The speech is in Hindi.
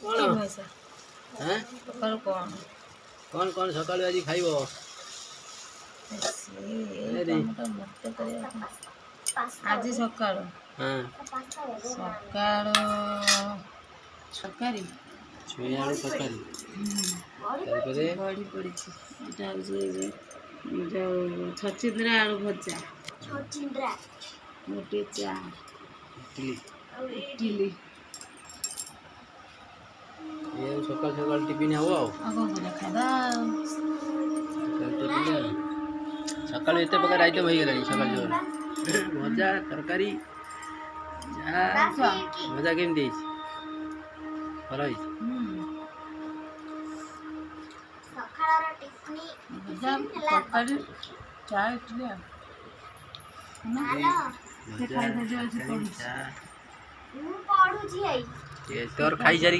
कौन हैं सकाल कौन कौन कौन सकाल आज खाइबो अरे मत आज सकाल हां सकाल सरकारी छुई आलू तरकारी तारपरे बड़ी पड़ी एटा जो छचिंद्रा आलू भजा गोटे चा इडली इडली ये सकाल सकाल टिफिन हवा कौन कर खादा सकाल एत प्रकार आइटम हो गला सकाल जो भजा तरकारी भजा केमती भल भजा तरकारी चा इडली खाई तोर खाई सारी